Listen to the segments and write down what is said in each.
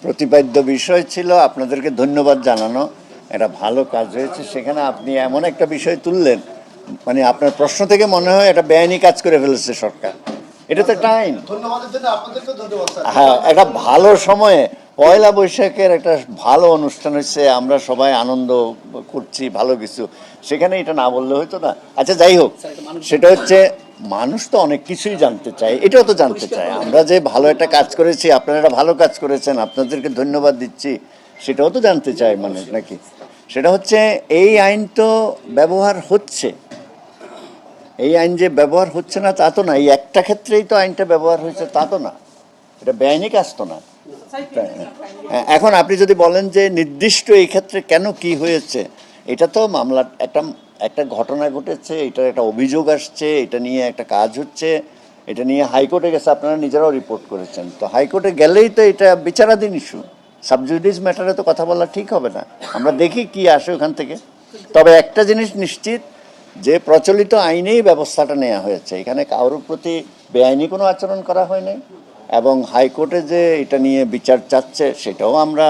প্রতিপাদ্য বিষয় ছিল আপনাদেরকে ধন্যবাদ জানানো। একটা ভালো কাজ হয়েছে, সেখানে আপনি এমন একটা বিষয় তুললেন, মানে আপনার প্রশ্ন থেকে মনে হয় এটা বেআইনি কাজ করে ফেলেছে সরকার। এটা তো একটা আইন। ধন্যবাদের জন্য আপনাদেরকে ধন্যবাদ স্যার। হ্যাঁ, একটা ভালো সময়ে পয়লা বৈশাখের একটা ভালো অনুষ্ঠান হচ্ছে, আমরা সবাই আনন্দ করছি, ভালো কিছু, সেখানে এটা না বললে হয়তো না। আচ্ছা, যাই হোক, সেটা হচ্ছে মানুষ তো অনেক কিছুই জানতে চায়, এটাও তো জানতে চায় আমরা যে ভালো একটা কাজ করেছি, আপনারা একটা ভালো কাজ করেছেন, আপনাদেরকে ধন্যবাদ দিচ্ছি, সেটাও তো জানতে চায় মানুষ নাকি। সেটা হচ্ছে এই আইন তো ব্যবহার হচ্ছে, এই আইন যে ব্যবহার হচ্ছে না তা তো না, এই একটা ক্ষেত্রেই তো আইনটা ব্যবহার হয়েছে তা তো না, এটা বেআইনি কাজ তো না। এখন আপনি যদি বলেন যে নির্দিষ্ট এই ক্ষেত্রে কেন কি হয়েছে, এটা তো মামলা একটা একটা ঘটনা ঘটেছে, এটার একটা অভিযোগ আসছে, এটা নিয়ে একটা কাজ হচ্ছে, এটা নিয়ে হাইকোর্টে গেছে, আপনারা নিজেরাও রিপোর্ট করেছেন, তো হাইকোর্টে গেলেই তো এটা বিচারাধীন ইস্যু, সাবজুডিস ম্যাটারে তো কথা বলা ঠিক হবে না। আমরা দেখি কি আসে ওখান থেকে। তবে একটা জিনিস নিশ্চিত, যে প্রচলিত আইনেই ব্যবস্থাটা নেওয়া হয়েছে, এখানে কারোর প্রতি বেআইনি কোনো আচরণ করা হয়নি, এবং হাইকোর্টে যে এটা নিয়ে বিচার চাচ্ছে সেটাও আমরা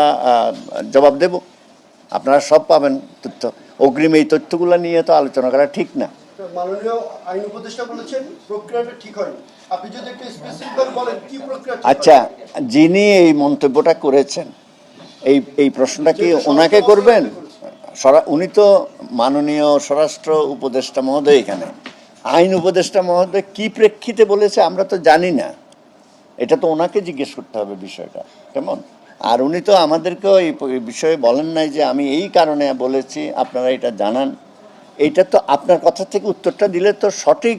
জবাব দেব। আপনারা সব পাবেন তথ্য। অগ্রিম এই তথ্যগুলো নিয়ে তো আলোচনা করা ঠিক না। মাননীয় আইন উপদেষ্টা বলেছেন প্রক্রিয়াটা ঠিক হয়নি, আপনি যদি একটু স্পেসিফিক বলেন কি প্রক্রিয়া ঠিক আচ্ছা, যিনি এই মন্তব্যটা করেছেন, এই এই প্রশ্নটা কি ওনাকে করবেন? উনি তো মাননীয় স্বরাষ্ট্র উপদেষ্টা মহোদয়, এখানে আইন উপদেষ্টা মহোদয় কি প্রেক্ষিতে বলেছে আমরা তো জানি না, এটা তো ওনাকে জিজ্ঞেস করতে হবে বিষয়টা কেমন। আর উনি তো আমাদেরকেও এই বিষয়ে বলেন নাই যে আমি এই কারণে বলেছি, আপনারা এটা জানান। এইটা তো আপনার কথা থেকে উত্তরটা দিলে তো সঠিক